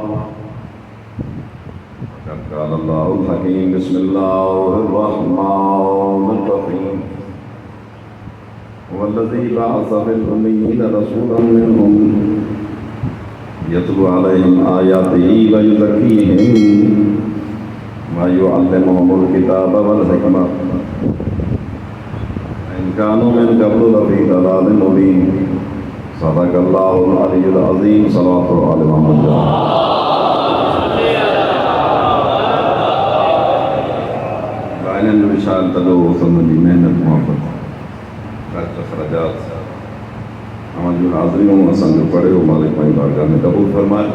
وقد قال الله الحكيم بسم الله الرحمن الرحيم هو الذي بعث في الأميين رسولا منهم يتلو عليهم آياته ويزكيهم ويعلمهم الكتاب والحكمة وإن كانوا من قبل لفي ضلال مبين صدق الله العلي العظيم صلوات على محمد غائنن وشال تلو وسلم کی محنت محبت خرچ اخراجات ہمارے حاضرین اسان جو پڑھے ہو مالک پائی بارگاہ میں قبول فرمائے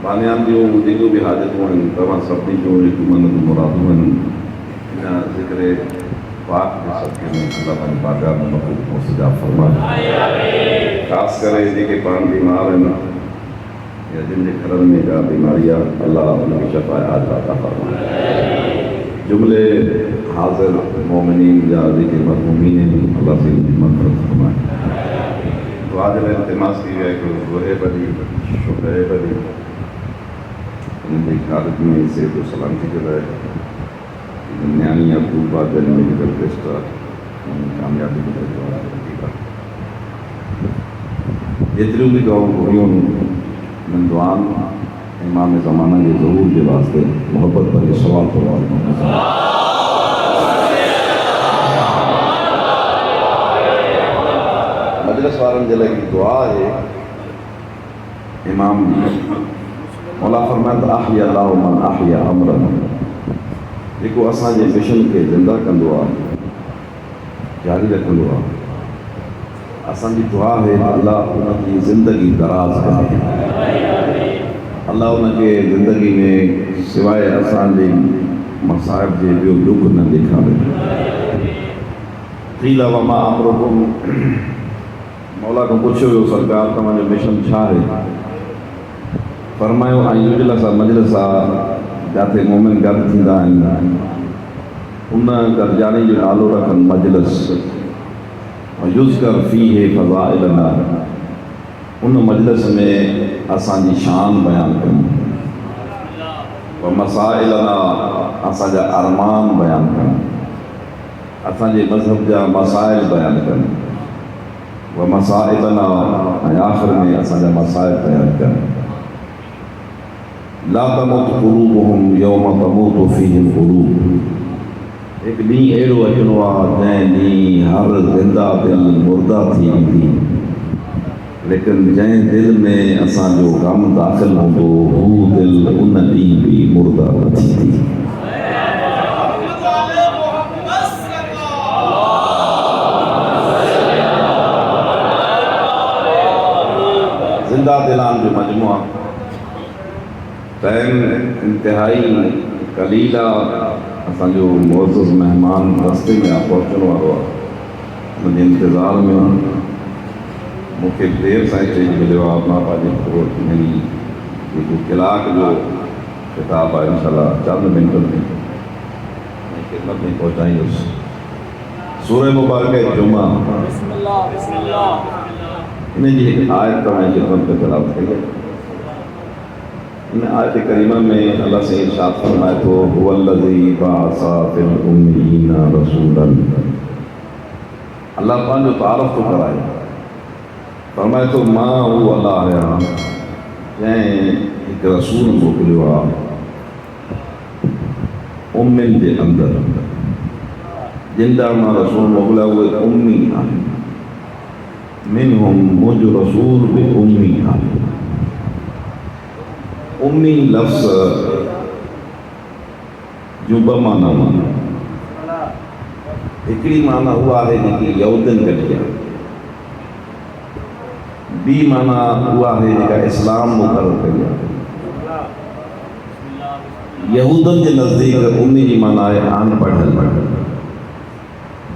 بانیان جو جنو بھی حاجتوں ہیں تمام سبھی جو منت مرادوں ہیں ذکر پاک کے سب کے میں اللہ پائی بارگاہ میں مقبول مستجاب فرمائے خاص کرے جی کے پان بیمار ہیں یا جن کے گھرن میں جا بیماریاں اللہ ان کی شفاء عطا فرمائے جملے حاضر مومنین یا ذکر مرحومین اللہ سے مغفرت فرمائے تو آج میں التماس کی ہے کہ روحے بڑی شکرے بڑی ان کی حالت میں سے تو سلامتی کے لئے نیانی عبدال بادل میڈیکل ٹیسٹ کامیابی کے لئے جتریوں بھی دعاؤں گھوڑیوں من دعان امام زمانہ کے ظہور کے واسطے محبت پر یہ سوال فرمائے مجلس وارن جلے کی دعا ہے امام مولا فرمائے احی اللہ من احی امرن دیکھو اساں جے مشن کے زندہ کندو آ جاری رکھندو آ اساں جی دعا ہے اللہ ان کی زندگی دراز کرے اللہ ان کے زندگی میں سوائے اساں جے مصائب جے جو دکھ نہ دکھاوے قیل وما امرکم مولا کو پوچھو ہو سرکار تمہارے مشن چھا ہے فرمایو یجلس مجلس جاتے مومن گھر تھیندا آہن ان گرجانی جو نالو رکھن مجلس یذکر فیہ فضائلنا ان مجلس میں اساں جی شان بیان کریں و مسائلنا اساں جا ارمان بیان کریں اساں جے مذہب جا مسائل بیان کریں و مسائلنا آخر میں اساں جا مسائل بیان کریں لا تموت قلوبهم یوم تموت فیہ القلوب ایک دین ایڑو اچنو آ جائیں دین ہر زندہ دل مردہ تھی دی لیکن جائیں دل میں اساں جو غم داخل ہوں تو وہ دل ان دین بھی مردہ تھی دی زندہ دلان جو مجموعہ ٹائم انتہائی قلیلہ اساں جو معزز مہمان رستے میں آپ پہنچن والو مجھے انتظار میں مجھے دیر سائیں چیز ملے ہوا اپنا پاجی خبر میری ایک کلاک جو کتاب ہے انشاءاللہ چند منٹوں میں خدمت میں پہنچائیں اس سورہ مبارکہ جمعہ بسم اللہ انہیں جی ایک آیت کا میں خدمت پہ تلاوت کریں ان آیت کریمہ میں اللہ سے ارشاد فرمائے تو هو الذی بعث فی الامیین رسولا اللہ پاک جو تعارف تو کرائے فرمائے تو ماں وہ اللہ ہے جائیں ایک رسول موکلیو آ امن دے اندر جندہ ماں رسول موکلا ہوئے امی آئے منہم مجھ رسول بے امی آئے امی لفظ جو بمانا مانا ایکڑی مانا ہوا ہے جی یہودن کٹ گیا بی مانا ہوا ہے جی اسلام مقرر کر گیا یہودن کے نزدیک امی جی مانا ہے آن پڑھل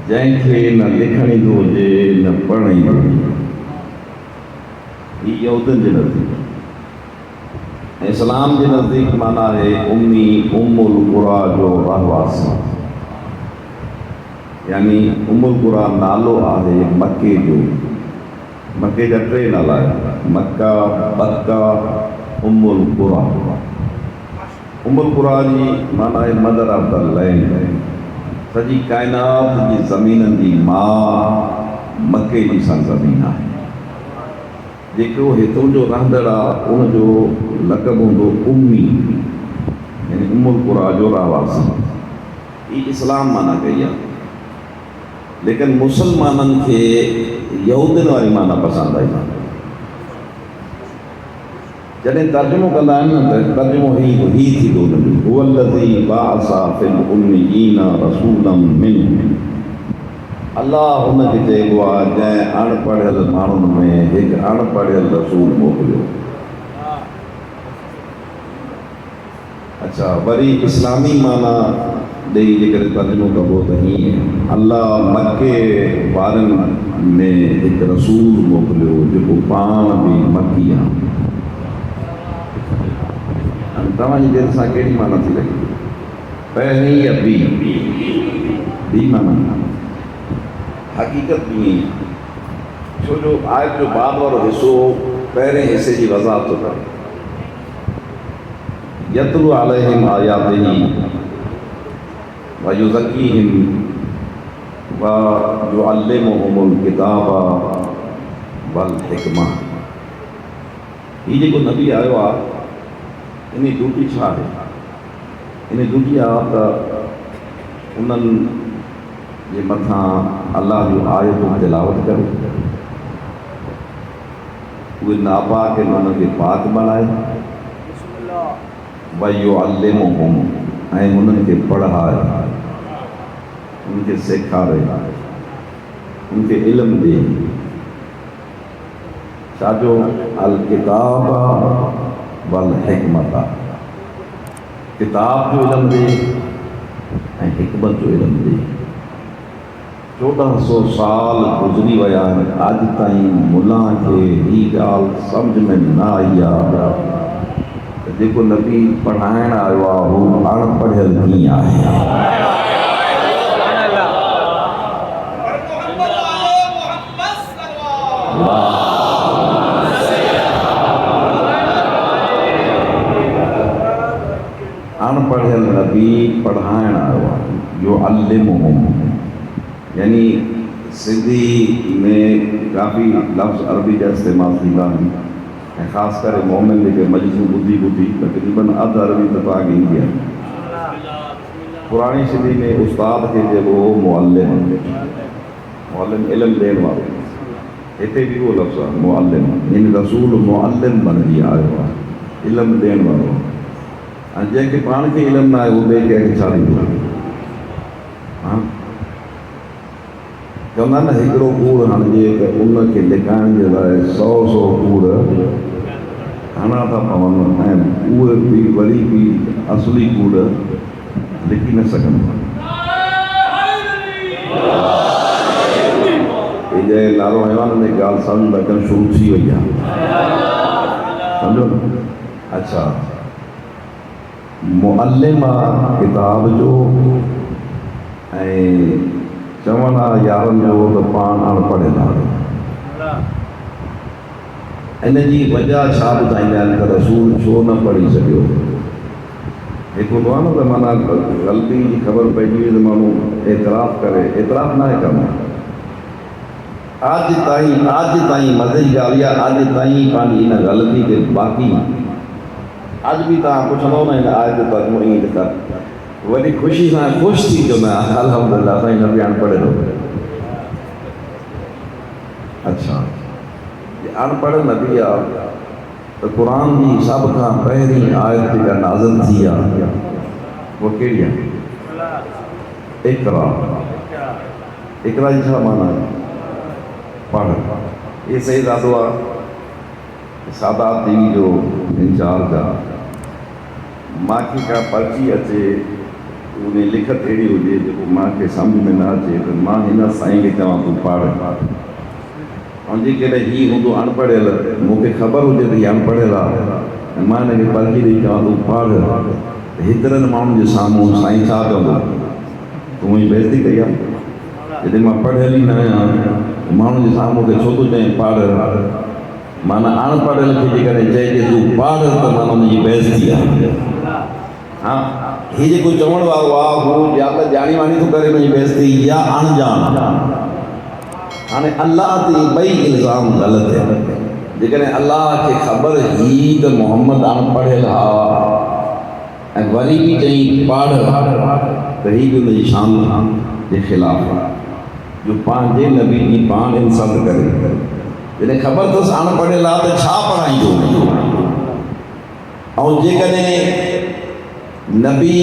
جائیں کے نہ لکھنی دو جے نہ پڑھنی دو یہ یہودن کے نزدیک اسلام کے نزدیک مانا ہے امی ام القرآ جو رہواسی یعنی ام القرآ نالو آہے مکے جو مکے جا ٹرے نالا ہے مکہ بکہ ام القرا. ام القرا جی مانا ہے مدر آف دا لینڈ. سॼी काइनात जी ज़मीननि जी मां मके जी सरज़मीन आहे. जेको हितां जो रहंदड़ आहे उनजो लक़ब हूंदो उम्मी, यानी उमुल कुरा जो रहवासी. ही इस्लाम माना कई आहे. लेकिन मुसलमाननि खे यहूदियुनि वारी माना पसंदि आई. जॾहिं तर्जुमो कंदा आहिनि न त तर्जुमो ही थींदो हुनजो, हुवल्लज़ी बअसा फिल उम्मीयीना रसूलन मिनहुम. अल्लाह हुनखे चइबो आहे जंहिं अणपढ़ियल माण्हुनि में हिकु अणपढ़ियल रसूल मोकिलियो. अच्छा, वरी इस्लामी माना ॾेई जेकॾहिं तर्जुमो कबो त हीअं, अल्लाह मके वारनि में हिकु रसूल मोकिलियो जेको पाण बि मकी आहे. तव्हांजी दिलि सां कहिड़ी माना थी लॻे? पहिरीं या ॿी माना? हक़ीक़त बि ईअं, छो जो आयत जो बाद वारो हिसो पहिरें हिसे जी वज़ाहत थो करे. यतलू अलैहिम आयातिही व युज़क्कीहिम व युअल्लिमुहुमुल किताबा वल हिकमा. हीउ जेको नबी आयो आहे इन जी ड्यूटी छा आहे? इन जी ड्यूटी आहे त उन्हनि जे मथां अल्लाह जो आयतूं तिलावत करे, उहे नापाक आहिनि उनखे पाक बणाए, वयुअल्लिमुहुम, ऐं उन्हनि खे पढ़ाए, उनखे सेखारे, उनखे इल्मु ॾे. छाजो? अल किताब वल हिकमत. किताब जो इल्मु ॾे ऐं हिकमत जो इल्मु ॾे. 1400 साल गुज़री विया आहिनि, अॼु ताईं मुला खे हीअ ॻाल्हि सम्झ में न आई आहे त जेको नबी पढ़ाइण आयो आहे हू अणपढ़ियल कीअं आहे. अणपढ़ियल नबी पढ़ाइण आयो आहे. जो अल्लिमुहुम, यानी सिंधी में काफ़ी लफ़्ज़ अरबी जा इस्तेमालु थींदा आहिनि ऐं ख़ासि करे मोमिन जेके मजलिसूं ॿुधी तक़रीबन अधु अरबी त पाक ईंदी आहे. पुराणी सिंधी में उस्ताद खे चइबो हो मुअल्लिम. मुअल्लिम इल्मु ॾियण वारो. हिते बि उहो लफ़्ज़ु आहे मुअल्लिम. हिन रसूल मुअल्लिम बणिजी आयो आहे, इल्मु ॾियण वारो. ऐं जंहिंखे पाण खे इल्मु न आहे उहो ॿिए कंहिंखे छा ॾींदो? हा, चवंदा न हिकिड़ो कूड़ हणिजे त उनखे लिकाइण जे लाइ 100 कूड़ हणा था पवनि ऐं उहे बि वरी बि असली कूड़ लिकी न सघनि. जंहिं नारो हयो आहे न ॻाल्हि सम्झ रखणु शुरू थी वई आहे, सम्झो न. अच्छा, मुअल्लिम आहे किताब जो ऐं चवण आहे यारनि जो त पाण अणपढ़ियल आहे. इन जी वजह छा ॿुधाईंदा आहिनि त रसूल छो न पढ़ी सघियो? हिकु हूंदो आहे न त माना ग़लती जी ख़बर पइजी वई त माण्हू एतिराफ़ करे. एतिराफ़ न आहे कमु. अॼु ताईं मज़े जी ॻाल्हि आहे, अॼु ताईं पंहिंजी हिन ग़लती खे बाक़ी अॼु बि तव्हां पुछंदव न हिन आयत जो तर्जुमो ईअं लिखा, वरी ख़ुशी सां ख़ुशि थी चवंदा अल्हम्दुलिल्लाह साईं नबी अणपढ़ हो. अच्छा, अणपढ़ नबी आहे त क़ुर जी सभ खां पहिरीं आयत जेका नाज़िल थी आहे उहा कहिड़ी आहे? इक़रा. इक़रा जी छा माना आहे? पढ़. इहे सही ॾाढो आहे. सादात टीवी जो इंचार्ज आहे. मूंखे का पर्ची अचे उन लिखत अहिड़ी हुजे जेको मूंखे सम्झ में न अचे त मां हिन साईं खे चवां तूं पढ़. ऐं जेकॾहिं हीउ हूंदो अणपढ़ियल, मूंखे ख़बर हुजे त हीउ अणपढ़ियल आहे ऐं मां हिनखे पर्ची ॾेई चवां तूं पढ़, त हेतिरनि माण्हुनि जे साम्हूं साईं छा चवंदो? तूं मुंहिंजी बेइज़ती कई आहे. जॾहिं मां पढ़ियल ई न आहियां माण्हुनि जे साम्हूं खे छो थो चईं पढ़? माना अनपढ़ खे जेकॾहिं चए कि तूं पढ़ त माना हुनजी बेइज़ती आहे। हाँ, ही जेको चवण वारो आहे हू या त ॼाणी वाणी थो करे हुनजी बेइज़ती या अणॼाण। हाणे अल्लाह ते ॿई इल्ज़ाम ग़लति आहे। जेकॾहिं अल्लाह खे ख़बर ही त मोहम्मद अनपढ़ियल हा ऐं वरी बि चई पढ़ त ही बि हुनजी शान जे ख़िलाफ़ु आहे जो पंहिंजे नबी जी पाण इंसाफ़ करे। जॾहिं ख़बर अथसि अनपढ़ियल आहे त छा पढ़ाईंदो। ऐं जेकॾहिं नबी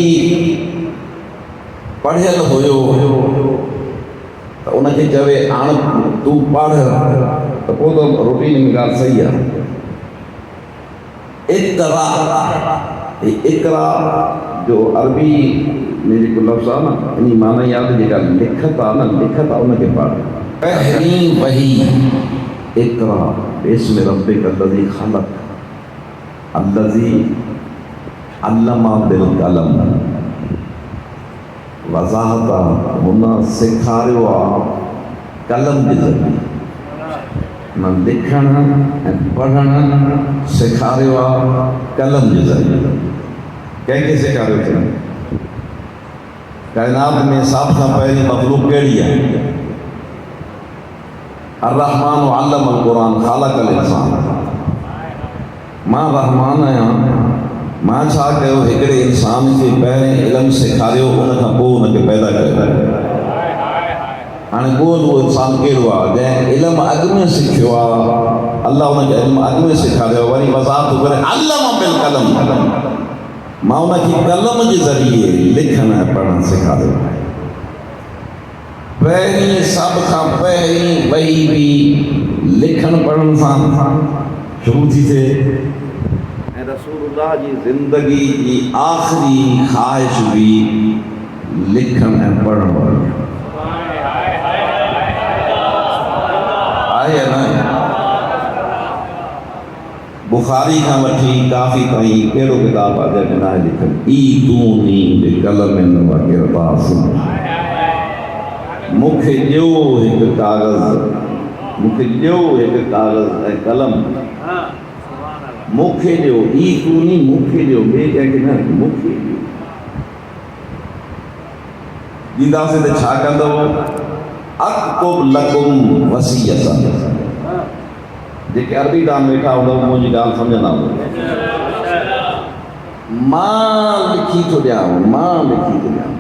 पढ़ियल हुयो त उनखे चवे हाणे तूं पढ़ त पोइ त रूटीन में ॻाल्हि सही आहे। इक़रा जो अरबी में जेको लफ़्ज़ आहे न इन माना इहा आहे जेका लिखत आहे न लिखत आहे उनखे पढ़। पहिरीं वही इक़रा बिस्मि रब्बिक अल्लज़ी ख़लक़ अल्लज़ी अल्लमा बिल क़लम। वज़ाहत आहे हुन सेखारियो आहे कलम जे ज़रिए न लिखणु ऐं पढ़णु सेखारियो आहे कलम जे ज़रिए। कंहिंखे सेखारियो अथई? काइनात में सभ खां पहिरीं मख़लूक़ कहिड़ी आहे? अर्रहमान अल्लमल क़ुरान ख़ालक़ल इंसान। मां रहमान आहियां, मां छा कयो हिकिड़े इंसान खे पहिरें इल्मु सेखारियो उनखां पोइ उनखे पैदा कयो। हाणे उहो इंसान कहिड़ो आहे जंहिं इल्मु अॻु में सिखियो आहे, अल्लाह उनखे इल्मु अॻु में सेखारियो, वरी वज़ाहत करे अल्लम बिल क़लम, मां उनखे कलम जे ज़रिए लिखणु ऐं पढ़णु सेखारियो। पहिरीं सभ खां पहिरीं वही बि लिखणु पढ़ण सां शुरू थी थिए ऐं रसूलुल्लाह जी ज़िंदगी जी आख़िरी ख़्वाहिश बि लिखणु ऐं पढ़णु वारी आहे न। बुखारी खां वठी काफ़ी ताईं कहिड़ो किताब आहे जंहिंमें न आहे लिखियलु ई तूनी बिक़लमिन व किरतास। मूंखे ॾियो हिकु काग़ज़, मूंखे ॾियो हिकु काग़ज़ ऐं कलम, मूंखे ॾियो। ई तूनी मूंखे ॾियो, ॿिए कंहिंखे न, मूंखे ॾियो। ॾींदासीं त छा कंदव? अक्तुब लकुम वसीयतन। जेके अरबी डान वेठा हूंदव मुंहिंजी ॻाल्हि सम्झंदा हूंदव। मां लिखी थो ॾियांव, मां लिखी थो ॾियांव।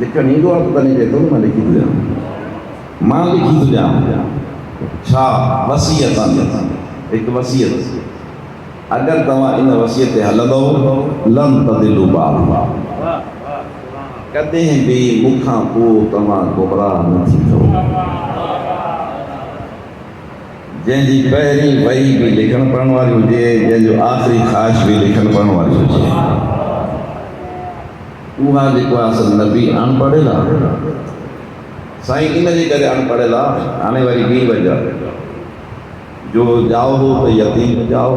लिखणु ईंदो आहे त तॾहिं चए थो न मां लिखी थो ॾियांव। मां लिखी थो ॾियांव छा? वसीयत, हिकु वसीयत। अगरि तव्हां इन वसीयत ते हलंदव लन तदिलू बाबा, कॾहिं बि मूंखां पोइ तव्हां गुमराह न थींदो। जंहिंजी पहिरीं वही बि लिखणु पढ़ण वारी हुजे, जंहिंजो आख़िरी ख़्वाहिश बि लिखणु पढ़ण वारी हुजे, उहा जेको आहे असल नबी अनपढ़ियल आहे। साईं इन जे करे अनपढ़ियल आहे। हाणे वरी ॿी वजह, जो ॼाओ हो त यतीम ॼाओ,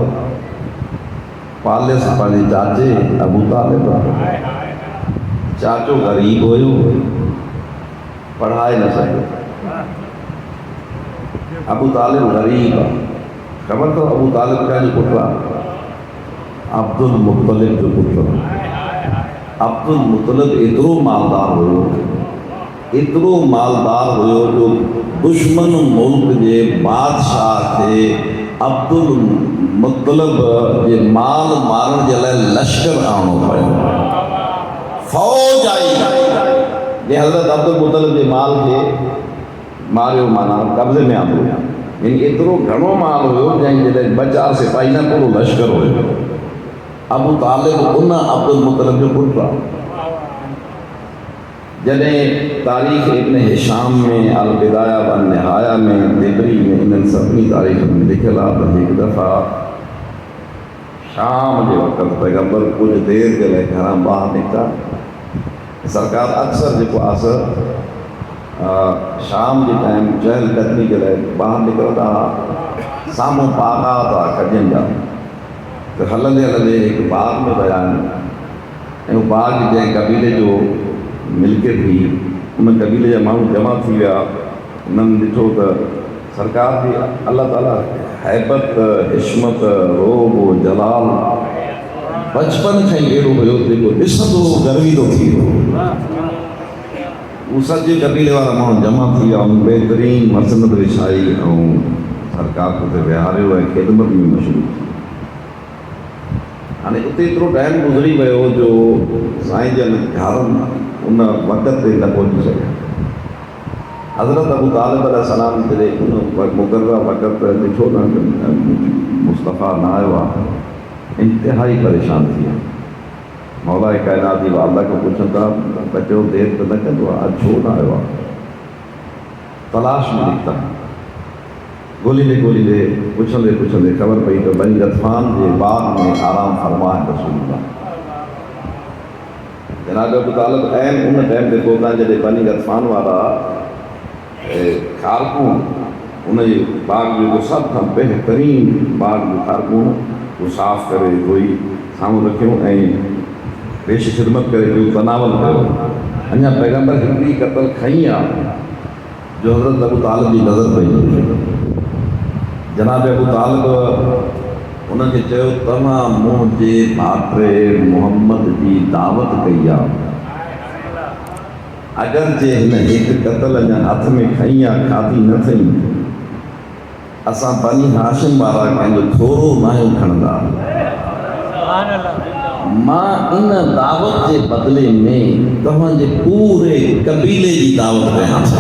पालियसि पंहिंजे चाचे अबू तालिब। चाचो ग़रीब हुयो, पढ़ाए न सघियो। अबू तालिब ग़रीब आहे। ख़बर अथव अबू तालिब कंहिंजो पुटु आहे? अब्दुल मुत्तलिब जो पुटु। अब्दुल मुत्तलिब एतिरो मालदार हुयो, एतिरो मालदार हुयो जो दुश्मन मुल्क जे बादशाह खे अब्दुल मुत्तलिब जे माल मारण जे लाइ लश्कर आणणो पियो। फ़ौज आई जे हज़रत अब्दुल मुत्तलिब जे माल खे मारियो, माना कब्ज़े में आंदो। यानी एतिरो घणो माल हुयो जंहिंजे लाइ ॿ चारि सिपाही न, पूरो लश्कर हुयो। अबू तालिब उन अब्दुल मुत्तलिब जो पुटु आहे। जॾहिं तारीख़ इब्न हिशाम में, अल बिदाया व निहाया में, तिबरी में, इन्हनि सभिनी तारीख़ में लिखियलु आहे त हिकु दफ़ा शाम जे वक़्तु पैगम्बर कुझु देरि जे लाइ घरां ॿाहिरि निकिता। सरकार अक्सर जेको आहे शाम जे टाइम चहल कदमी जे लाइ ॿाहिरि निकिरंदा हुआ। साम्हूं बाग़ात आहे कजनि जा, त हलंदे हलंदे हिकु बाग़ में विया आहिनि ऐं उहो बाग़ जंहिं कबीले जो मिल्कियत हुई, उन कबीले जा माण्हू जमा थी विया। उन्हनि ॾिठो त सरकार बि अलाह ताला हैबत हिशमत रोब जलाल बचपन खां ई अहिड़ो हुयो जेको ॾिसंदो गर्वी थो थी वियो। उहे सॼे कबीले वारा माण्हू जमा थी विया, बहितरीन मसनद विछाई ऐं सरकार ते विहारियो ऐं ख़िदमत में मशहूरु थी। हाणे उते एतिरो टाइम गुज़री वियो जो साईं जन घरनि उन वक़्त ते न पहुची सघिया। हज़रत अबू तालिब अलैहिस्सलाम जॾहिं उन मुक़ररा वक़्त ते ॾिठो न मुस्तफ़ा न आयो आहे, इंतिहाई परेशान थी विया। मौला काइनात जी अल्लाह खां पुछनि था बचो देरि त न कंदो आहे, अॼु छो न आयो आहे? तलाश में निकिता, ॻोल्हींदे ॻोल्हींदे पुछंदे पुछंदे ख़बर पई त बनी गतफ़ान जे बाग में आराम फरमाए रसूलुल्लाह। जनाब अबू तालिब ऐन उन टाइम ते पहुता जॾहिं बनी गतफ़ान वारा कारकूं उन जे बाग जो सभ खां बहितरीन बाग जो कारकूं उहो साफ़ करे धोई साम्हूं रखियूं ऐं पेश ख़िदमत करे जो तनावल कयो। अञा पैगम्बर हिकिड़ी क़तल खई आहे जो हज़रत अबू तालिब जी नज़र पई। जनाब अबू तालिब उनखे चयो तव्हां मुंहिंजे भाइटे मुहम्मद जी दावत कई आहे, अगरि जे हिन हिकु क़तल अञा हथ में खई आहे खाधी न अथई, असां बनी हाशिम वारा कंहिंजो थोरो न आहियूं खणंदा। मां इन दावत जे बदिले में तव्हांजे पूरे कबीले जी दावत ॾियां थो।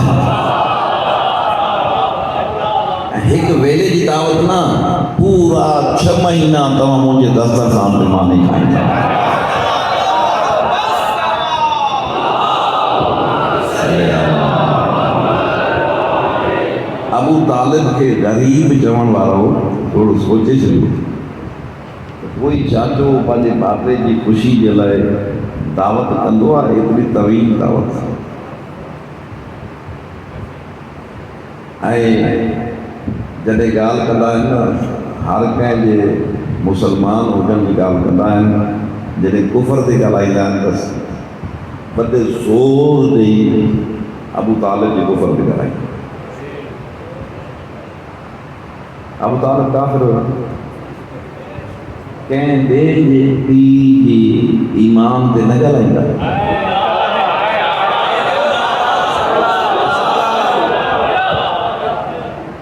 हिकु वेले जी दावत न, पूरा 6 महीना तव्हां मुंहिंजे दस्तरख़ान ते मां नहीं खाईंदा। अबू तालिब खे ग़रीब चवण वारो थोरो सोचे छॾियो, कोई चाचो पंहिंजे भाइटे जी ख़ुशी जे लाइ दावत कंदो आहे, एतिरी तवील दावत। ऐं जॾहिं ॻाल्हि कंदा आहिनि न, हर कंहिंजे मुसलमान हुजण जी ॻाल्हि कंदा आहिनि, जॾहिं कुफर ते ॻाल्हाईंदा आहिनि त वॾे ज़ोर ॾेई अबू तालिब जे कुफर ते ॻाल्हाईंदा। अबू तालिब काफ़िर हुयो, कंहिं ॿिए जे पीउ जे ईमान ते न ॻाल्हाईंदा।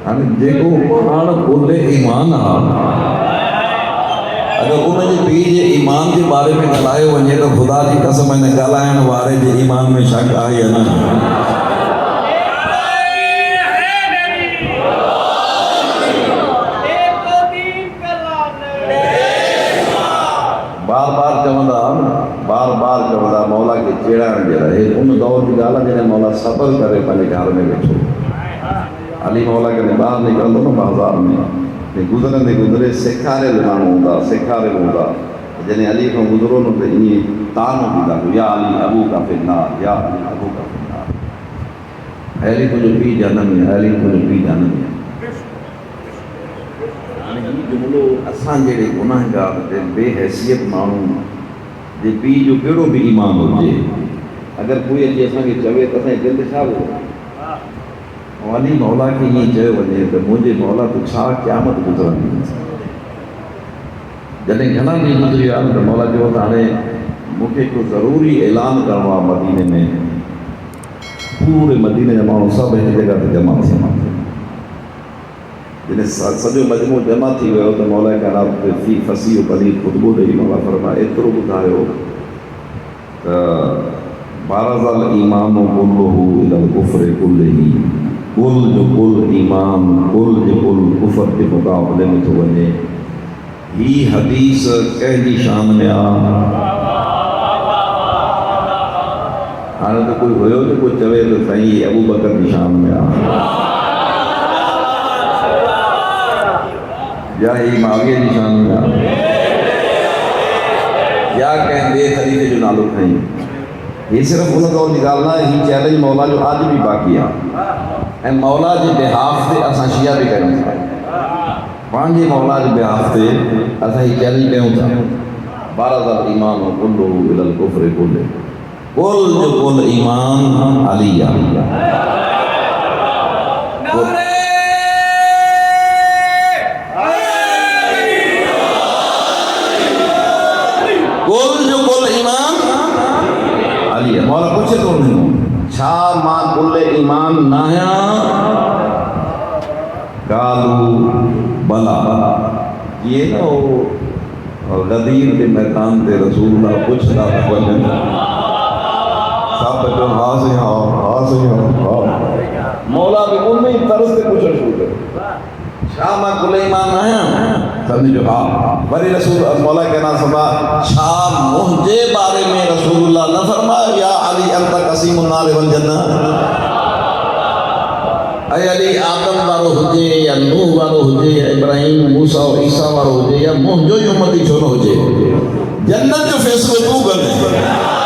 हाणे जेको पाण ॻोल्हे ईमान आहे, अगरि उनजे पीउ जे ईमान जे बारे में ॻाल्हायो वञे त ख़ुदा जी कसम हिन ॻाल्हाइण वारे जे ईमान में शक आहे या न? बार बार चवंदा मौला खे चेड़ाइण जे लाइ। उन दौर जी ॻाल्हि आहे जॾहिं मौला सफ़र करे पंहिंजे घर में वेठो, अली मौला कॾहिं ॿाहिरि निकिरंदो न बाज़ार में, गुज़रंदे गुज़रे सेखारियल माण्हू हूंदा, सेखारियल हूंदा, जॾहिं अली खां गुज़रो न त ईअं तानो ॾींदा हुआ, या अली अबू का फिन्नार, या अली अबू का फिन्नार। अली तुंहिंजो पीउ जनम में, अली तुंहिंजो पीउ जनम में। हाणे हीउ जुमिलो असां जहिड़े गुनाहगार ते बेहैसियत माण्हू जे पीउ जो कहिड़ो बि ईमान हुजे, अगरि कोई अची असांखे चवे त असांजे दिलि ते छा हुओ? ऐं अली मौला खे ईअं चयो वञे त मुंहिंजे मौला तूं छा क़यामत गुज़रंदी। जॾहिं घणा ॾींहं गुज़री विया त मौला चयो त हाणे मूंखे हिकिड़ो ज़रूरी ऐलान करिणो आहे मदीने में, पूरे मदीने जा माण्हू सभु हिक जॻह ते जमा थिया। जॾहिं सॼो मजमू जमा थी वियो त मौला काइनात ते फी फसी पली ख़ुतबो ॾेई मौला फरमाए एतिरो ॿुधायो त बारज़ल ईमान कुल्लुहु इलल कुफ्रि कुल्लिही, कुल जो कुल ईमान, कुल जो कुल कुफर जे मुक़ाबले में थो वञे। ही हदीस कंहिंजी शान में आहे? हाणे त कोई हुयो जेको चवे त साईं अबू बकर जी शान में आहे, या ही माविया जी शान में आहे, या कंहिं ॿिए ख़लीफ़े जो नालो खईं। हीअ सिर्फ़ु उन दौर जी ॻाल्हि न आहे, हीअ चैलेंज मौला जो अॼु बि बाक़ी आहे। ऐं मौला जे बिहाफ ते असां शिया बि कयूं था, पंहिंजे मौला जे बिहाफ ते असां हीअ चैलेंज कयूं था। बारज़ल ईमान कुल्लुहु इलल कुफ्रि कुल्लिही, कुल जो कुल ईमान अली आहे। پوچھے تو نہیں چھا ماں کل ایمان نایا قالو بلا یہ نا وہ غدیر کے میدان تے رسول اللہ پوچھتا تھا سب جو ہاں سے مولا بھی ان میں طرز سے پوچھنا شروع کر شاہ ماں کل ایمان آیا سمجھ جو ہاں بری رسول مولا کہنا سبا شاہ مجھے بارے میں رسول اللہ نہ فرمایا یا علی انت قسیم النار والجنہ اے علی آدم وارو ہوجے یا نوح وارو ہوجے یا ابراہیم موسیٰ و عیسیٰ وارو ہوجے یا جو امتی چھوڑ ہوجے جنت جو فیصلے تو کرنے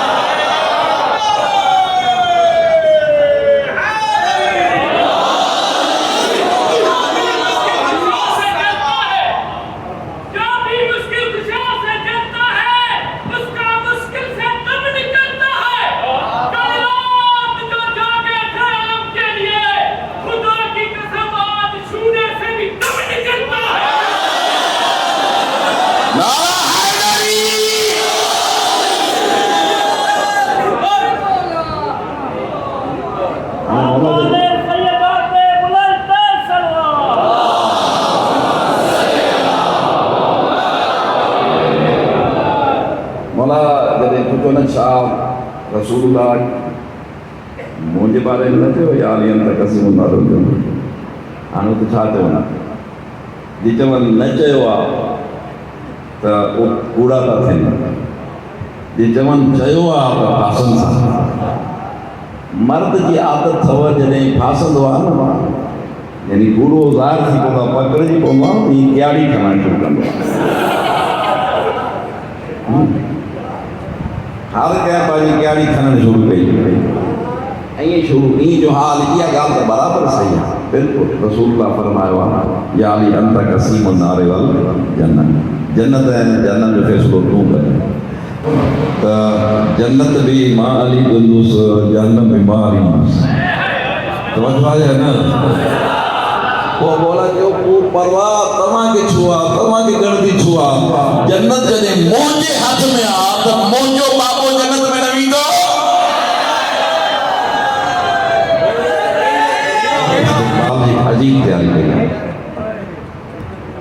رسول اللہ مجھے بارے میں نہ تھے یا علی انت قسیم النار والجنہ آنو تو چھاتے ہونا جی چون نہ چاہو آپ تو کوڑا تھا تھے جی چون چاہو آپ پاسن سا مرد جی عادت تھوا جنہیں پاسن دو آنا یعنی کوڑو ظاہر تھی پودا پکڑ جی پودا یہ کیاڑی کھنا شروع کرنا ہر کیا پاجی کیاڑی کھنن شروع کئی یہ شروع یہ جو حال یہ گال تو برابر صحیح ہے بالکل رسول اللہ فرمایا ہوا یا علی انت قسیم النار والجنہ جنت ہے جنت جو فیصلو تو کرے جنت بھی ماں علی دلوس جہنم بھی ماں علی توجہ ہے نا وہ بولا کہ وہ پرواہ تمہاں کے چھوا تمہاں کے گردی چھوا جنت جنے مونجے ہاتھ میں آ تو مونجو باپو جنت میں نوی دو عجیب تیاری کریں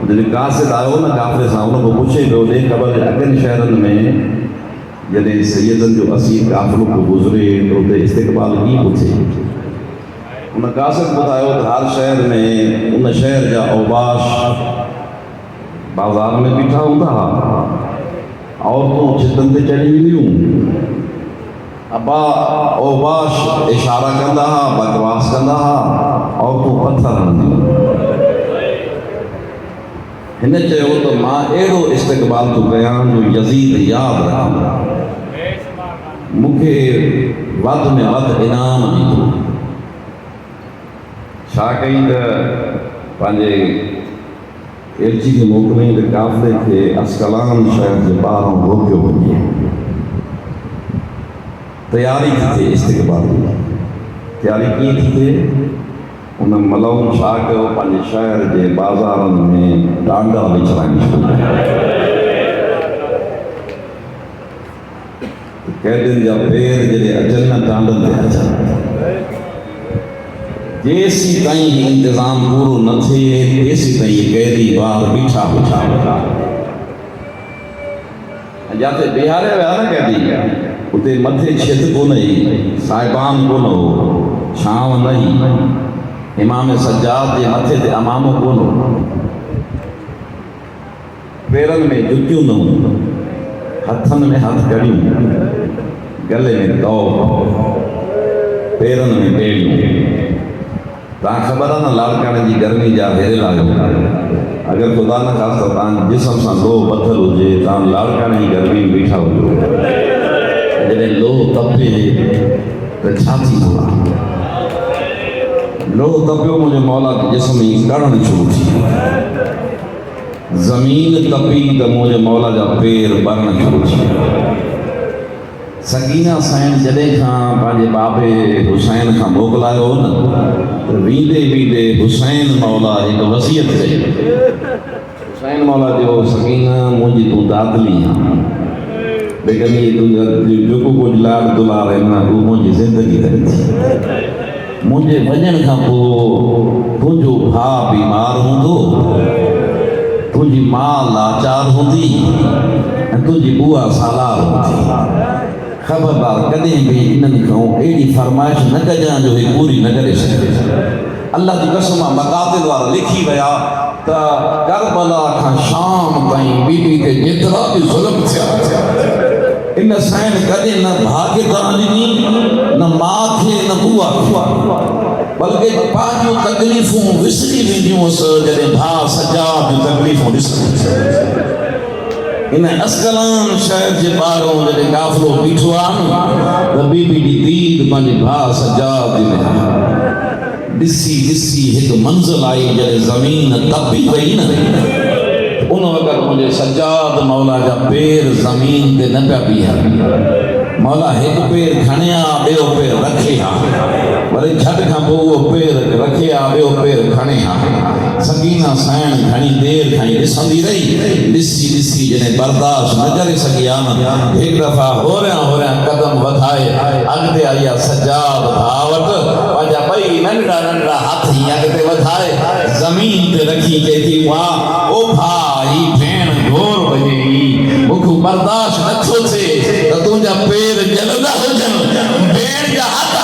جنہیں قاصد آئے ہو نا کافر سامنے کو پوچھے دو دے قبل اگن شہرن میں جنہیں سیدن جو اسیر کافروں کو گزرے تو دے استقبال کی پوچھے انہیں قاصد بتایا ہو ہر شہر میں ان شہر جا اوباش بازار میں بیٹھا ہوں تھا اور تو چھتن تے چڑھی ملیوں ابا اوباش اشارہ کرنا ہا بکواس کرنا ہا اور تو پتھر رہنی ہنے چاہے ہو تو ماں ایڑو استقبال تو بیان جو یزید یاد رہا مکھے ود میں ود انعام بھی تو چھا کہیں دا پانجے ایرچی کے موقعیں دے کافلے تھے اسکلان شہر سے باہروں روکیو بنی تیاری تھی استقبال تیاری کی تھی انہیں ملون چھا کے وہ پانچے شہر کے بازاروں میں ڈانڈا بچرائیں شروع کہہ دن جا پیر جلے اچلنا ڈانڈن دے اچھا جیسی تائیں انتظام پورو نہ تھے جیسی تائیں قیدی بار بیٹھا بچھا جاتے بہارے ہویا نا قیدی اتے متھے چھت کو نہیں صاحبان کو نہ ہو چھاؤں نہیں امام سجاد دے متھے دے اماموں کو نہ ہو پیرن میں جتیوں نہ ہو ہتھن میں ہاتھ کڑیوں گلے میں دو پیرن میں بیڑیوں تاں خبر ہے نا لڑکانے جی گرمی جا ہیرے لاگو اگر خدا نہ خاصا تاں جسم سان لو پتھر ہو جے تاں لڑکانے جی گرمی میں بیٹھا ہو جنہیں لو تپے تو چھاتی ہوا لو تپے مجھے مولا جسم ہی کڑن شروع تھی زمین تپی تو مجھے مولا جا پیر برن شروع تھی سکینہ سین جدے کھاں پانجے بابے حسین کھاں موکلائے ہو نا ویدے ویدے حسین مولا ایک وصیت سے حسین مولا جو سکینہ مجھے تو دادلی ہاں لیکن یہ جو کچھ لاڈ دلار ہے نا وہ مجھے زندگی تھی مجھے وجن کا تجھو بھا بیمار ہوں تجھی ماں لاچار ہوندی تجھی بوا سالار ہوندی خبردار کدیں بھی انہن کھاؤں ایڈی فرمائش نہ کجاں جو ہے پوری نہ کرے سکتے اللہ کی قسم مقاتل وارا لکھی ویا تا کربلا کھا شام تائیں بی بی کے جترا بھی ظلم تھیا ان سائن کدیں نہ بھاگے ترانی نہ ماں تھے نہ بوا بلکہ پانچوں تکلیفوں وسری ویڈیوں سے جنہیں بھا سجاد تکلیفوں وسری انہیں اسکلان شہر جے باروں جنہیں کافلوں پیٹھو آنو بی بی دی دید پانچ بھا سجاد دسی ایک منزل آئی جنہیں زمین تپی وئی نا انہوں اگر مجھے سجاد مولا جا پیر زمین تے نہ پیا مولا ایک پیر کھنیا بیو پیر رکھے بڑے جھٹ کھا وہ پیر رکھے بیو پیر کھنے سکینہ سائن گھنی دیر کھائی دسندی رہی دسی جنہیں برداشت نہ کرے سکی آمد ایک دفعہ ہو رہا قدم بدھائے اگتے آیا سجاد بھاوت وجہ بھئی ننڈا ہاتھ ہی اگتے بدھائے زمین تے رکھی کہتی وہاں او بھائی بھین گھور بجے ہی مکھو برداشت نہ چھو سے تو تجھا پیر جلدہ ہو جن بھین جا ہاتھ